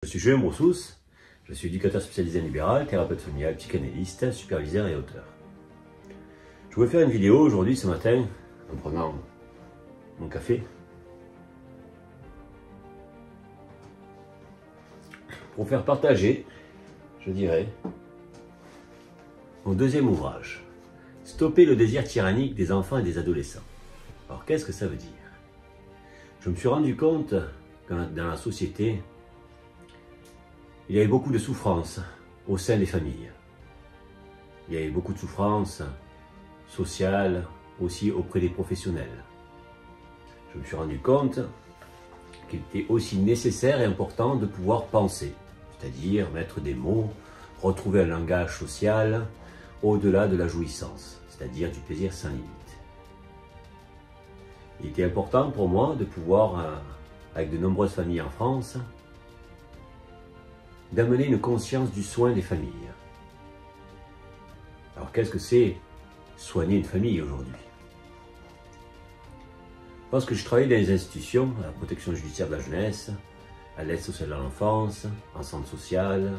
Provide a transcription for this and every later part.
Je suis Julien Broussous, je suis éducateur spécialisé en libéral, thérapeute familial, psychanalyste, superviseur et auteur. Je voulais faire une vidéo aujourd'hui, ce matin, en prenant mon café, pour faire partager, je dirais, mon deuxième ouvrage, Stopper le désir tyrannique des enfants et des adolescents. Alors qu'est-ce que ça veut dire? Je me suis rendu compte que dans la société, il y avait beaucoup de souffrances au sein des familles. Il y avait beaucoup de souffrances sociales aussi auprès des professionnels. Je me suis rendu compte qu'il était aussi nécessaire et important de pouvoir penser, c'est-à-dire mettre des mots, retrouver un langage social au-delà de la jouissance, c'est-à-dire du plaisir sans limite. Il était important pour moi de pouvoir, avec de nombreuses familles en France, d'amener une conscience du soin des familles. Alors qu'est-ce que c'est soigner une famille aujourd'hui? Parce que je travaille dans les institutions, à la protection judiciaire de la jeunesse, à l'aide sociale à l'enfance, en centre social.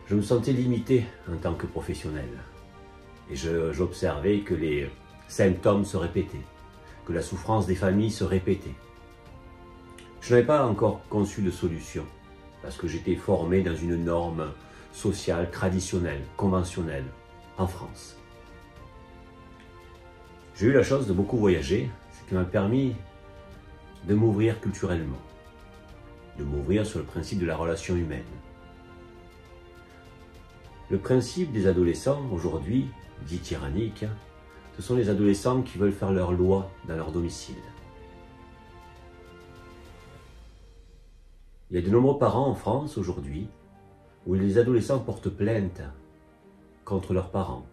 Je me sentais limité en tant que professionnel. Et j'observais que les symptômes se répétaient, que la souffrance des familles se répétait. Je n'avais pas encore conçu de solution, parce que j'étais formé dans une norme sociale, traditionnelle, conventionnelle, en France. J'ai eu la chance de beaucoup voyager, ce qui m'a permis de m'ouvrir culturellement, de m'ouvrir sur le principe de la relation humaine. Le principe des adolescents, aujourd'hui, dit tyrannique, ce sont les adolescents qui veulent faire leur loi dans leur domicile. Il y a de nombreux parents en France aujourd'hui où les adolescents portent plainte contre leurs parents.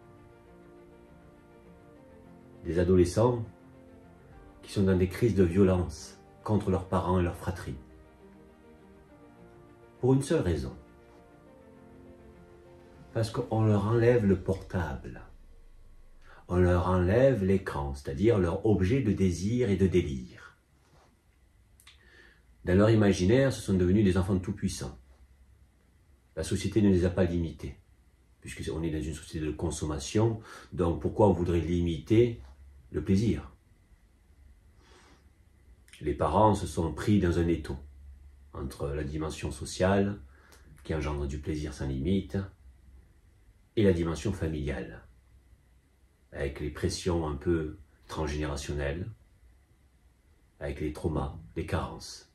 Des adolescents qui sont dans des crises de violence contre leurs parents et leurs fratries. Pour une seule raison. Parce qu'on leur enlève le portable. On leur enlève l'écran, c'est-à-dire leur objet de désir et de délire. Dans leur imaginaire, ce sont devenus des enfants tout-puissants. La société ne les a pas limités, puisqu'on est dans une société de consommation, donc pourquoi on voudrait limiter le plaisir? Les parents se sont pris dans un étau, entre la dimension sociale, qui engendre du plaisir sans limite, et la dimension familiale, avec les pressions un peu transgénérationnelles, avec les traumas, les carences.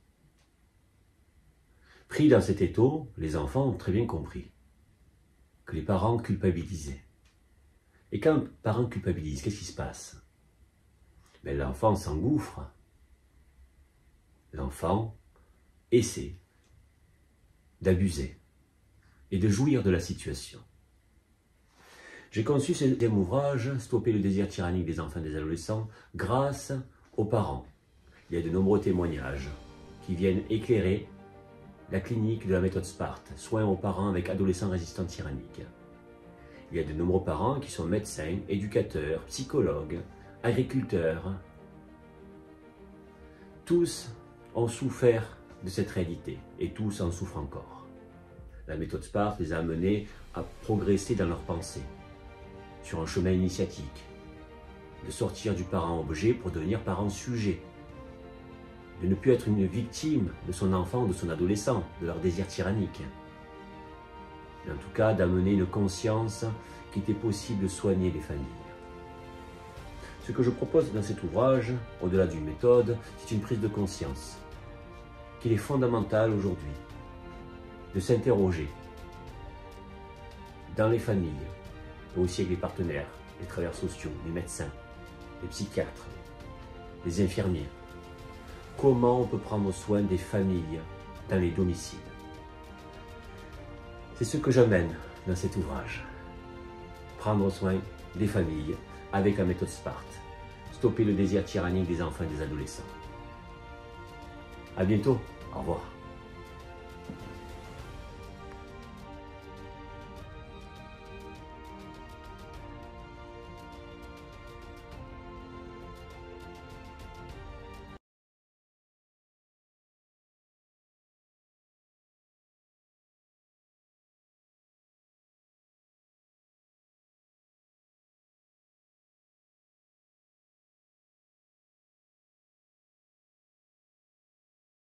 Pris dans cet étau, les enfants ont très bien compris que les parents culpabilisaient. Et quand un parent culpabilise, qu'est-ce qui se passe? L'enfant s'engouffre. L'enfant essaie d'abuser et de jouir de la situation. J'ai conçu ce deuxième ouvrage, Stopper le désir tyrannique des enfants et des adolescents, grâce aux parents. Il y a de nombreux témoignages qui viennent éclairer la clinique de la méthode Sparte, soins aux parents avec adolescents résistants tyranniques. Il y a de nombreux parents qui sont médecins, éducateurs, psychologues, agriculteurs. Tous ont souffert de cette réalité et tous en souffrent encore. La méthode Sparte les a amenés à progresser dans leurs pensées, sur un chemin initiatique, de sortir du parent-objet pour devenir parent-sujet, de ne plus être une victime de son enfant ou de son adolescent, de leur désir tyrannique. Mais en tout cas, d'amener une conscience qu'il était possible de soigner les familles. Ce que je propose dans cet ouvrage, au-delà d'une méthode, c'est une prise de conscience, qu'il est fondamental aujourd'hui de s'interroger dans les familles, mais aussi avec les partenaires, les travailleurs sociaux, les médecins, les psychiatres, les infirmiers. Comment on peut prendre soin des familles dans les domiciles? C'est ce que j'amène dans cet ouvrage. Prendre soin des familles avec la méthode Sparte. Stopper le désir tyrannique des enfants et des adolescents. À bientôt. Au revoir.